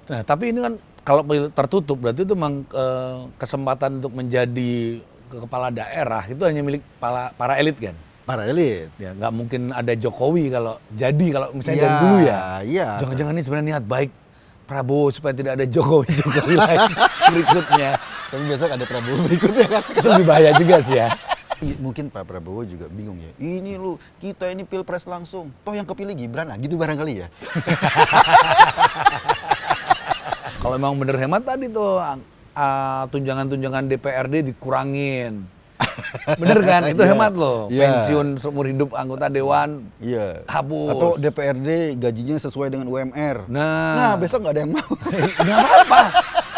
Nah, tapi ini kan kalau tertutup berarti itu memang kesempatan untuk menjadi kepala daerah itu hanya milik para elit kan? Para elit. Ya, nggak mungkin ada Jokowi kalau misalnya Iya, dari dulu ya. iya. Jangan-jangan ini sebenarnya niat baik Prabowo supaya tidak ada Jokowi lagi berikutnya. Tapi besok ada Prabowo berikutnya kan. Itu lebih bahaya juga sih ya. Mungkin Pak Prabowo juga bingung ya. Ini kita ini pilpres langsung. Toh yang kepilih Gibran, nah gitu barangkali ya. Kalau memang bener hemat tadi tuh tunjangan-tunjangan DPRD dikurangin. Bener kan? Itu Iya. hemat loh. Iya. Pensiun seumur hidup anggota dewan Iya. hapus. Atau DPRD gajinya sesuai dengan UMR. Nah, besok nggak ada yang mau. nggak apa-apa.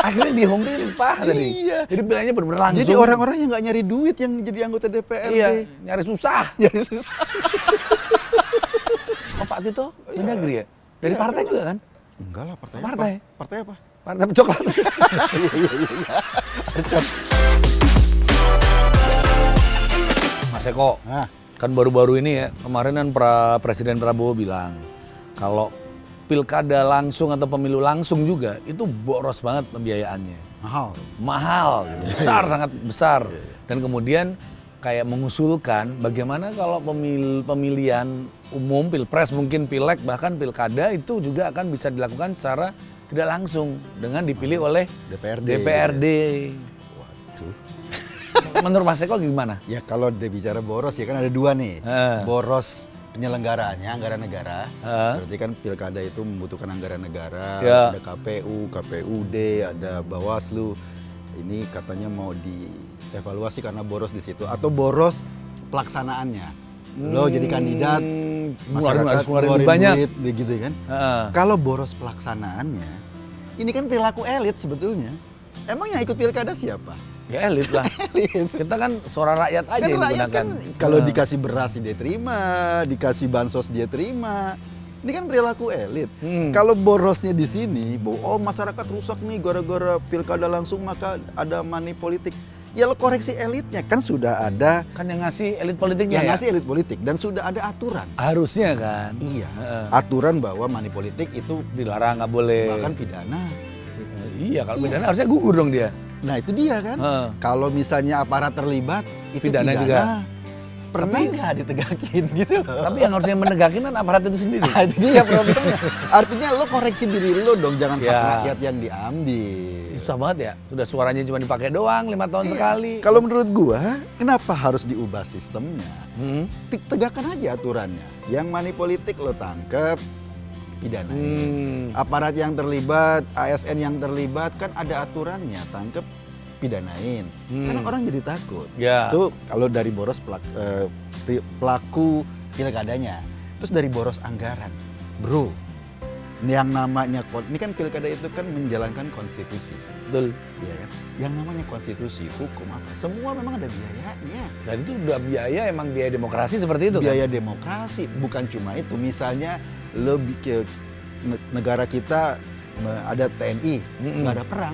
Akhirnya dihompimpah tadi. Iya. Jadi pilihannya bener-bener langsung. Jadi orang-orang yang nggak nyari duit yang jadi anggota DPRD. Iya, nyari susah. Nyari susah. Oh, Pak Tito Mendagri ya? Dari partai juga kan? Enggak lah, partai Partai? apa? Partai apa? Partai Coklat. Mas Eko, Nah, kan baru-baru ini ya, kemarin kan Presiden Prabowo bilang kalau pilkada langsung atau pemilu langsung juga itu boros banget pembiayaannya. Mahal, gitu. Besar, sangat besar. Dan kemudian kayak mengusulkan bagaimana kalau pemilihan umum, pilpres mungkin pileg, bahkan pilkada itu juga akan bisa dilakukan secara tidak langsung dengan dipilih oleh DPRD. Waduh. Menurut Mas Eko gimana? Ya kalau dia bicara boros ya kan ada dua nih. Eh. Boros penyelenggaraannya, anggaran negara. Eh. Berarti kan pilkada itu membutuhkan anggaran negara. Ya. Ada KPU, KPUD, ada Bawaslu. Ini katanya mau dievaluasi karena boros di situ. Atau boros pelaksanaannya. Lo jadi kandidat, masyarakat ngeluarin banyak. duit, begitu kan. Kalau boros pelaksanaannya, ini kan perilaku elit sebetulnya. Emang yang ikut pilkada siapa? Ya elit lah. Kita kan suara rakyat aja Kan yang rakyat digunakan. kan kalau dikasih beras dia terima, dikasih bansos dia terima. Ini kan perilaku elit. Kalau borosnya di sini, masyarakat rusak nih gara-gara pilkada langsung maka ada money politik. Ya lo koreksi elitnya, kan sudah ada Kan yang ngasih elit politiknya yang ya? ngasih elit politik dan sudah ada aturan. Harusnya kan. Iya, aturan bahwa money politik itu Dilarang, nggak boleh. bahkan pidana. Iya, kalau pidana harusnya gugur dong dia. Nah itu dia kan. Kalau misalnya aparat terlibat, itu Pidana pidana. juga. Pernah nggak ditegakin gitu loh. Tapi yang harusnya menegakin kan aparat itu sendiri. Nah, itu dia problemnya. Artinya lo koreksi diri lo dong, jangan hak Ya. rakyat yang diambil. Susah banget ya. Sudah suaranya cuma dipakai doang 5 tahun sekali. Kalau menurut gua, kenapa harus diubah sistemnya? Hmm. Tegakkan aja aturannya. Yang money politik lo tangkep, pidanain. Aparat yang terlibat, ASN yang terlibat kan ada aturannya, tangkep, pidanain. Karena orang jadi takut. Ya. Itu kalau dari boros pelaku pilkadanya. Terus dari boros anggaran. Bro, yang namanya ini kan pilkada itu kan menjalankan konstitusi. Betul. Iya kan? Yang namanya konstitusi, hukum apa, semua memang ada biayanya. Dan itu udah biaya, emang biaya demokrasi seperti itu Biaya demokrasi, bukan cuma itu. Misalnya lebih negara kita ada TNI, nggak ada perang.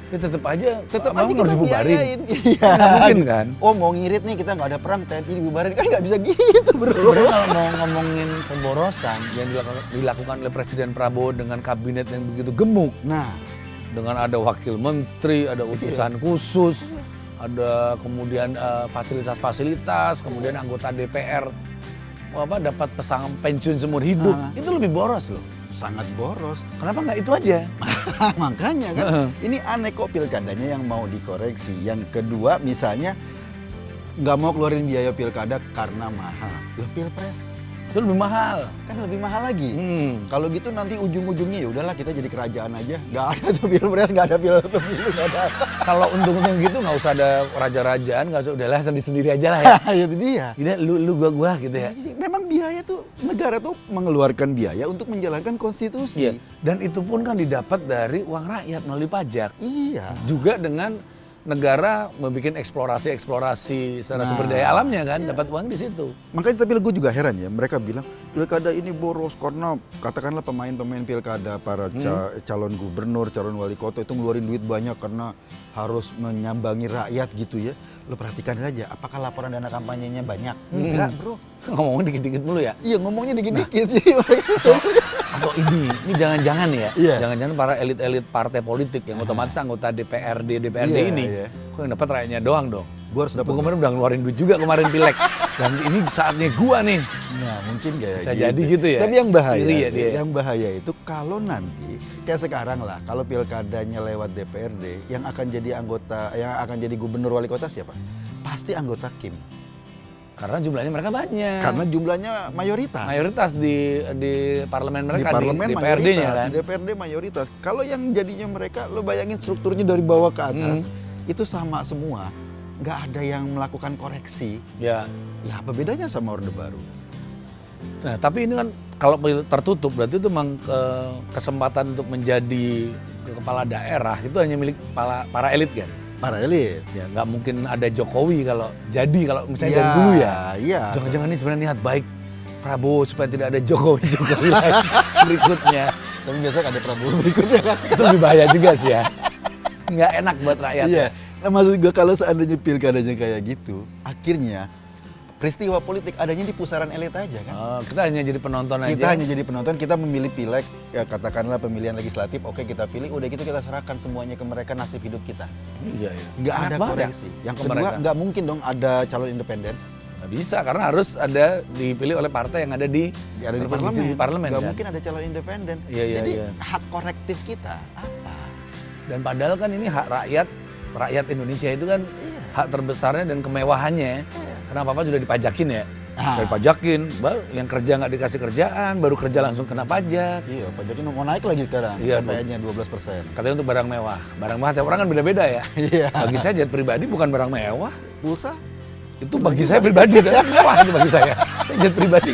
Ya tetap aja Tetap aja harus kita dibubarin. biayain. Iya. Nggak mungkin kan? Oh mau ngirit nih kita nggak ada perang, TNI dibubarin kan nggak bisa gitu bro. Sebenarnya kalau mau ngomongin pemborosan yang dilakukan oleh Presiden Prabowo dengan kabinet yang begitu gemuk, Nah, dengan ada wakil menteri, ada utusan khusus, ada kemudian fasilitas-fasilitas, kemudian anggota DPR dapat pesangon pensiun seumur hidup, itu lebih boros loh. sangat boros. Kenapa nggak itu aja? Makanya kan ini aneh kok pilkadanya yang mau dikoreksi. Yang kedua misalnya nggak mau keluarin biaya pilkada karena mahal. Loh pilpres Itu lebih mahal. kan lebih mahal lagi. Kalau gitu nanti ujung-ujungnya ya udahlah kita jadi kerajaan aja. Nggak ada tuh pilpres, nggak ada pemilu, nggak ada. Kalau untung-untung gitu nggak usah ada raja-rajaan, nggak usah, udahlah sendiri-sendiri aja lah ya. Itu dia. Gitu, lu gua gitu ya. Memang biaya tuh negara tuh mengeluarkan biaya untuk menjalankan konstitusi. Iya. Dan itu pun kan didapat dari uang rakyat melalui pajak. Iya. Juga dengan negara membuat eksplorasi secara sumber daya alamnya kan, dapat uang di situ. Makanya tapi gue juga heran ya, mereka bilang pilkada ini boros karena katakanlah pemain-pemain pilkada, para calon gubernur, calon wali kota itu ngeluarin duit banyak karena harus menyambangi rakyat gitu ya. Lo perhatikan saja, apakah laporan dana kampanyenya banyak? Enggak bro. Ngomongnya dikit-dikit mulu ya. Iya ngomongnya dikit-dikit. Jadi mereka Atau ini jangan-jangan ya, Iya. jangan-jangan para elit-elit partai politik yang otomatis anggota DPRD ini, Iya. kok yang dapat rakyatnya doang dong. Gue harus dapat. Gue kemarin udah ngeluarin duit juga kemarin pileg. Dan ini saatnya gua nih. Nah, mungkin kayak Bisa jadi gitu ya. Tapi yang bahaya, Iri ya dia. yang bahaya itu kalau nanti kayak sekarang lah, kalau pilkadanya lewat DPRD, yang akan jadi anggota, yang akan jadi gubernur wali kota siapa? Pasti anggota Kim. Karena jumlahnya mereka banyak. Karena jumlahnya mayoritas. Mayoritas di parlemen mereka, di parlemen di DPRD-nya mayoritas, kan. di DPRD mayoritas. Kalau yang jadinya mereka, lo bayangin strukturnya dari bawah ke atas, itu sama semua. Nggak ada yang melakukan koreksi. Ya. Ya apa bedanya sama Orde Baru? Nah, tapi ini kan kalau tertutup berarti itu memang kesempatan untuk menjadi kepala daerah itu hanya milik para elit kan. Para elit. Ya, nggak mungkin ada Jokowi kalau misalnya Ya, dari dulu ya. Iya. Jangan-jangan ini sebenarnya niat baik Prabowo supaya tidak ada Jokowi lagi berikutnya. Tapi biasanya ada Prabowo berikutnya kan. Itu lebih bahaya juga sih ya. Nggak enak buat rakyat. Iya. Nah, maksud gue kalau seandainya pilkadanya kayak gitu, akhirnya peristiwa politik adanya di pusaran elit aja kan. Oh, kita hanya jadi penonton aja. Kita hanya jadi penonton, kita memilih pileg, ya katakanlah pemilihan legislatif, oke kita pilih, udah gitu kita serahkan semuanya ke mereka nasib hidup kita. Iya, iya. Nggak Enak ada banget koreksi. ya Yang ke kedua, mereka. nggak mungkin dong ada calon independen. Nggak bisa karena harus ada dipilih oleh partai yang ada di Ada di provinsi, parlemen. Nggak kan? mungkin ada calon independen. Iya, iya, Jadi iya. hak korektif kita apa? Dan padahal kan ini hak rakyat Indonesia itu kan Iya. hak terbesarnya dan kemewahannya. Karena apa-apa sudah dipajakin ya. Ah. Dipajakin, baru yang kerja nggak dikasih kerjaan, baru kerja langsung kena pajak. Iya, pajaknya mau naik lagi sekarang. Iya, PPN-nya 12%. Katanya untuk barang mewah. Barang mewah tiap orang kan beda-beda ya. Iya. Bagi saya jet pribadi bukan barang mewah. Pulsa? Itu bagi saya pribadi, kan mewah itu bagi saya. Jet pribadi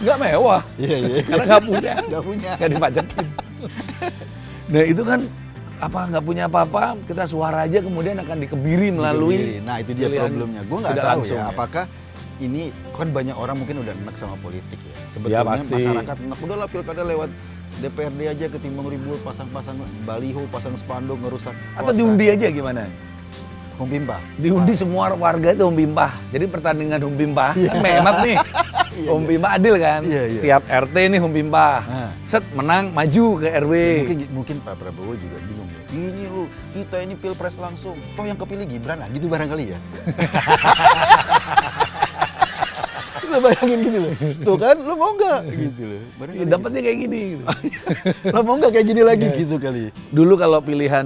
nggak mewah. Iya, iya. Karena nggak punya. Nggak punya. Nggak dipajakin. Nah itu kan nggak punya apa-apa, kita suara aja kemudian akan dikebiri melalui. Nah itu dia pilihan problemnya. Gue nggak tidak tahu langsung ya, apakah ini kan banyak orang mungkin udah enak sama politik ya. Sebetulnya pasti. masyarakat enak, udahlah pilkada lewat DPRD aja ketimbang ribut, pasang-pasang baliho, pasang spanduk, ngerusak. Atau diundi aja gimana? Kompimpah. Diundi semua warga itu Humpimpah. Jadi pertandingan Humpimpah kan memat nih. Humpimpah adil kan? Iya, iya. Tiap RT nih Humpimpah. Nah. Set menang maju ke RW. Mungkin Pak Prabowo juga bingung ya. Ini lu, kita ini pilpres langsung. Toh yang kepilih Gibran lah, gitu barangkali ya. Lo bayangin gitu loh. Tuh kan, lo mau nggak? Gitu loh. Barangkali Dapatnya kayak gini. Gitu. lo mau nggak kayak gini lagi gitu kali. Dulu kalau pilihan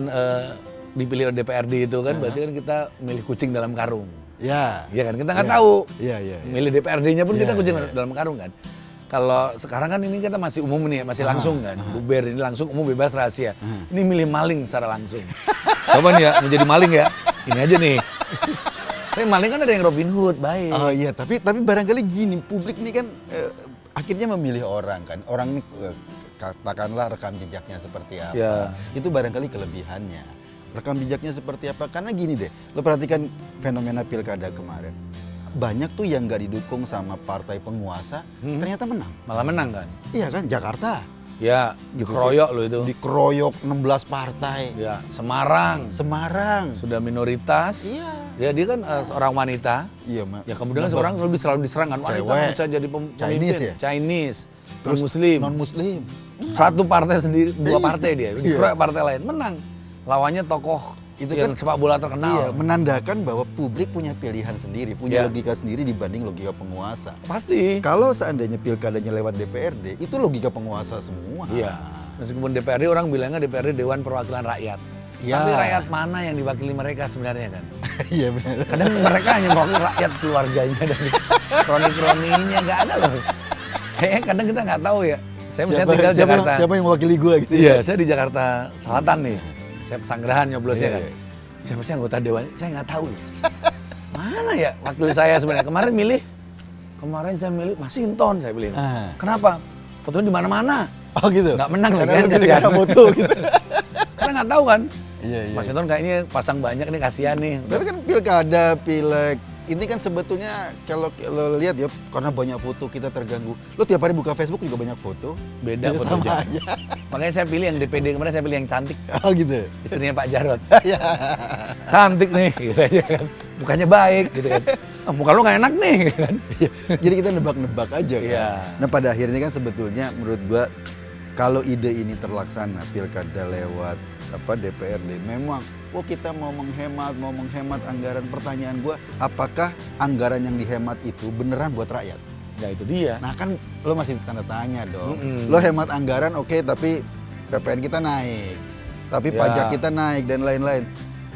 dipilih oleh DPRD itu kan berarti kan kita milih kucing dalam karung. Ya. Iya kan? Kita nggak tahu. Iya, iya. Milih DPRD-nya pun kita Iya, kucing iya. dalam karung kan. Kalau sekarang kan ini kita masih umum nih, masih langsung kan. Buber ini langsung umum bebas rahasia. Ini milih maling secara langsung. Coba nih ya, mau jadi maling ya. Ini aja nih. Tapi maling kan ada yang Robin Hood, baik. Oh iya, tapi barangkali gini, publik ini kan akhirnya memilih orang kan. Orang ini katakanlah rekam jejaknya seperti apa. Ya. Itu barangkali kelebihannya. Rekam jejaknya seperti apa? Karena gini deh, lo perhatikan fenomena pilkada kemarin. Banyak tuh yang nggak didukung sama partai penguasa, ternyata menang. Malah menang kan? Iya kan, Jakarta. Ya, Gitu. dikeroyok loh itu. Dikeroyok 16 partai. Ya, Semarang. Semarang. Sudah minoritas. Iya. Ya dia kan seorang wanita. Iya, Ya kemudian seorang selalu diserang kan. Wanita Cewek. bisa jadi pemimpin. Chinese ya? Chinese. Terus Muslim. non-muslim. Satu partai sendiri, dua partai dia. Iya. Dikeroyok partai lain. Menang. Lawannya tokoh Itu yang kan sepak bola Iya, terkenal. menandakan bahwa publik punya pilihan sendiri, punya Iya. logika sendiri dibanding logika penguasa. Pasti. Kalau seandainya pilkadanya lewat DPRD, itu logika penguasa semua. Iya. Meskipun DPRD orang bilangnya DPRD Dewan Perwakilan Rakyat. Iya. Tapi rakyat mana yang diwakili mereka sebenarnya kan? Iya benar. Kadang mereka hanya mewakili rakyat keluarganya dan kroni-kroninya nggak ada loh. Kayaknya kadang kita nggak tahu ya. Saya misalnya tinggal di Jakarta. Siapa yang mewakili gua gitu? Iya, saya di Jakarta Selatan nih. Saya Pesanggerahan nyoblosnya Iya, kan. iya. Siapa sih anggota dewan? Saya nggak tahu. Mana ya wakil saya sebenarnya? Kemarin saya milih Masinton saya pilih. Ah. Kenapa? Fotonya di mana-mana. Oh gitu. Nggak menang lagi Karena kan, lu kasihan. gara-gara foto gitu. Karena nggak tahu kan. Iya, iya. Masinton kayaknya pasang banyak nih, kasihan nih. Tapi kan pilkada, pileg, ini kan sebetulnya kalau lo lihat ya, karena banyak foto kita terganggu. Lo tiap hari buka Facebook juga banyak foto. Beda Ya, fotonya. sama aja. Makanya saya pilih yang DPD kemarin, saya pilih yang cantik. Oh gitu. Istrinya Pak Jarod. Iya. Cantik nih, gitu aja kan. Mukanya baik gitu kan. Ah, muka lu nggak enak nih gitu kan. Jadi kita nebak-nebak aja kan. Iya. Nah pada akhirnya kan sebetulnya menurut gua kalau ide ini terlaksana, pilkada lewat DPRD, memang kita mau menghemat anggaran. Pertanyaan gua, apakah anggaran yang dihemat itu beneran buat rakyat? Ya itu dia. Nah kan lo masih tanda tanya dong. Lo hemat anggaran oke, tapi PPN kita naik, tapi pajak kita naik dan lain-lain.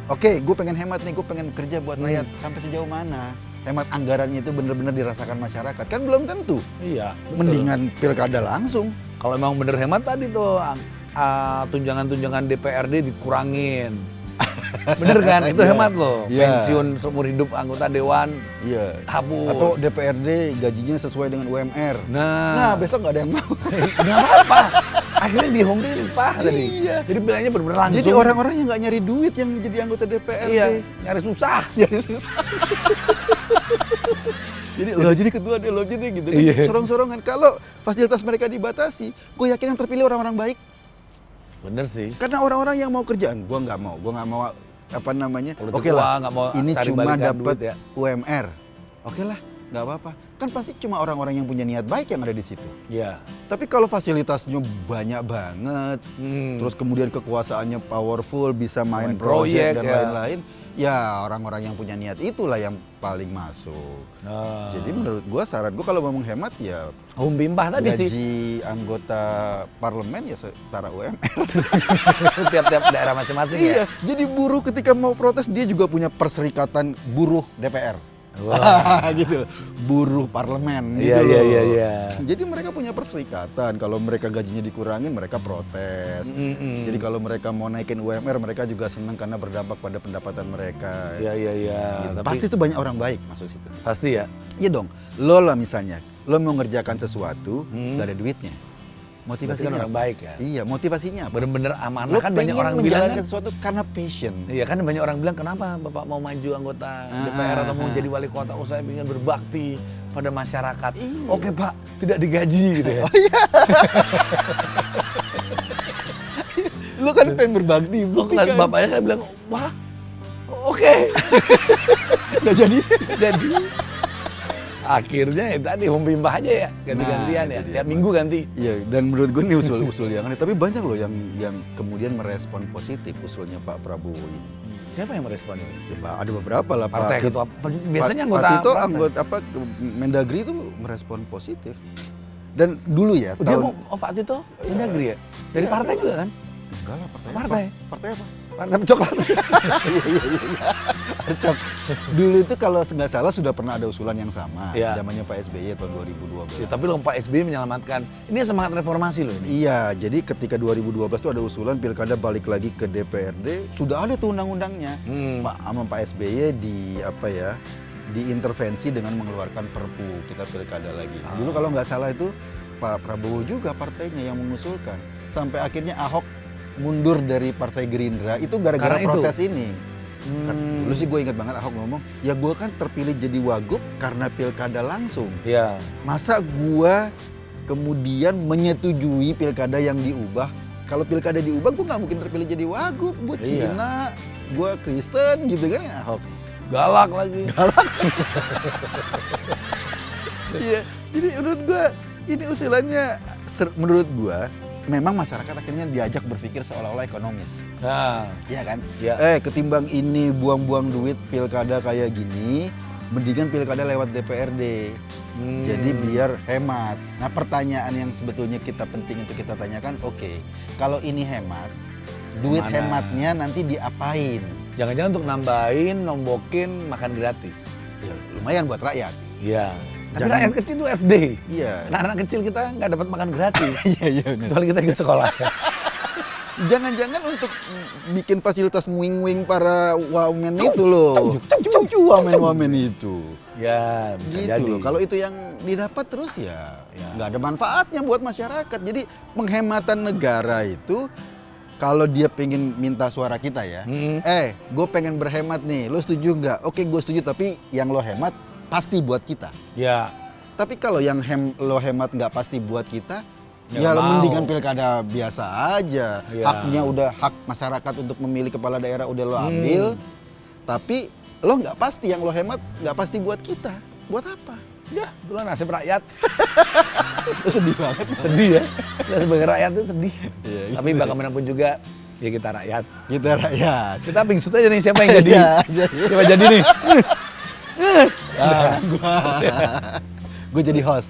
Oke, gue pengen hemat nih, gue pengen kerja buat rakyat. Sampai sejauh mana hemat anggarannya itu bener-bener dirasakan masyarakat? Kan belum tentu. Iya. Mendingan pilkada langsung. Kalau emang bener hemat tadi tuh tunjangan-tunjangan DPRD dikurangin. Bener kan? Itu hemat loh. Pensiun seumur hidup anggota dewan hapus. Atau DPRD gajinya sesuai dengan UMR. Nah besok nggak ada yang mau. Nggak apa-apa. Akhirnya dihompimpah tadi. Jadi pilihannya bener-bener langsung. Jadi orang-orang yang nggak nyari duit yang jadi anggota DPRD. Iya, nyari susah. Jadi lo jadi ketua deh, lo jadi gitu kan. Sorong-sorongan. Kalau fasilitas mereka dibatasi, gue yakin yang terpilih orang-orang baik. Bener sih. Karena orang-orang yang mau kerjaan, gue nggak mau apa namanya. Oke lah, ini cuma dapat UMR. Oke lah, nggak apa-apa. Kan pasti cuma orang-orang yang punya niat baik yang ada di situ. Iya. Tapi kalau fasilitasnya banyak banget, terus kemudian kekuasaannya powerful, bisa main proyek dan lain-lain, ya orang-orang yang punya niat itulah yang paling masuk. Jadi menurut gua, saran gua kalau mau menghemat ya Humpimpah tadi sih. Gaji anggota parlemen ya setara UMR. Tiap-tiap daerah masing-masing ya. Iya, jadi buruh ketika mau protes dia juga punya perserikatan buruh DPR. Wah. Gitu loh. Buruh parlemen gitu loh. Iya. Jadi mereka punya perserikatan. Kalau mereka gajinya dikurangin, mereka protes. Jadi kalau mereka mau naikin UMR, mereka juga senang karena berdampak pada pendapatan mereka. Iya. Gitu. Tapi pasti itu banyak orang baik masuk situ. pasti ya. Iya dong. Lo lah misalnya, lo mau ngerjakan sesuatu, gak ada duitnya. Motivasinya kan orang baik ya. Iya, motivasinya apa? Bener-bener amanah. Lo Kan banyak orang bilang menjalankan sesuatu karena passion. Iya kan banyak orang bilang, kenapa Bapak mau maju anggota DPR atau mau jadi wali kota? Oh, saya ingin berbakti pada masyarakat. Iya. Oke Pak, tidak digaji gitu ya. Oh iya. Lo kan pengen berbakti, Kan bapaknya kan bilang, wah oke. Nggak jadi. Jadi akhirnya ya tadi humpimpah aja ya, ganti-gantian ya, tiap minggu ganti. Iya, dan menurut gue ini usul-usul yang aneh, tapi banyak loh yang kemudian merespon positif usulnya Pak Prabowo ini. Siapa yang merespon ini? Ya, ada beberapa lah Partai Pak. ketua, biasanya anggota Pak Tito, partai. anggota Mendagri itu merespon positif. Dan dulu ya, Dia mau, Pak Tito Mendagri ya? Dari partai juga kan? Enggak lah, Partai. Partai apa? Partai coklat. Iya. Arcap. Dulu itu kalau nggak salah sudah pernah ada usulan yang sama, zamannya Pak SBY tahun 2012. Ya, tapi loh Pak SBY menyelamatkan. Ini semangat reformasi loh ini. Iya, jadi ketika 2012 itu ada usulan pilkada balik lagi ke DPRD, sudah ada tuh undang-undangnya. Pak sama Pak SBY diintervensi dengan mengeluarkan Perpu kita pilkada lagi. Dulu kalau nggak salah itu Pak Prabowo juga partainya yang mengusulkan. Sampai akhirnya Ahok mundur dari Partai Gerindra itu gara-gara protes ini. Dulu sih gue ingat banget Ahok ngomong, ya gue kan terpilih jadi wagub karena pilkada langsung. Iya. Masa gue kemudian menyetujui pilkada yang diubah? Kalau pilkada diubah gue nggak mungkin terpilih jadi wagub. Gue Cina, gue Kristen gitu kan ya Ahok. Galak lagi. Iya, jadi menurut gue ini usulannya menurut gue memang masyarakat akhirnya diajak berpikir seolah-olah ekonomis. Nah, iya kan? Ya. Ketimbang ini buang-buang duit pilkada kayak gini, mendingan pilkada lewat DPRD. Jadi biar hemat. Nah, pertanyaan yang sebetulnya penting untuk kita tanyakan, oke, kalau ini hemat, duit hematnya nanti diapain? Jangan-jangan untuk nambahin, nombokin, makan gratis. Ya, lumayan buat rakyat. Iya. Tapi rakyat kecil itu SD. Iya. Anak-anak kecil kita nggak dapat makan gratis. Iya. Kecuali kita ke sekolah. Jangan-jangan untuk bikin fasilitas nguing-nguing para wamen itu loh. Wamen itu. Ya, bisa gitu jadi. Loh. Kalau itu yang didapat terus ya nggak ada manfaatnya buat masyarakat. Jadi penghematan negara itu kalau dia pengen minta suara kita ya, gue pengen berhemat nih, lo setuju nggak? Oke, gue setuju, tapi yang lo hemat pasti buat kita. Ya. Tapi kalau yang lo hemat nggak pasti buat kita, ya lo mendingan pilkada biasa aja. Ya. Haknya udah hak masyarakat untuk memilih kepala daerah udah lo ambil, tapi lo nggak pasti yang lo hemat nggak pasti buat kita. Buat apa? Ya, itulah nasib rakyat. Sedih banget. Sedih ya. Kita sebagai rakyat itu sedih. Iya, Tapi gitu. bagaimanapun juga, ya kita rakyat. Kita rakyat. Kita pingsut aja nih siapa yang jadi. Iya, jadi. Siapa jadi nih. Gue jadi host.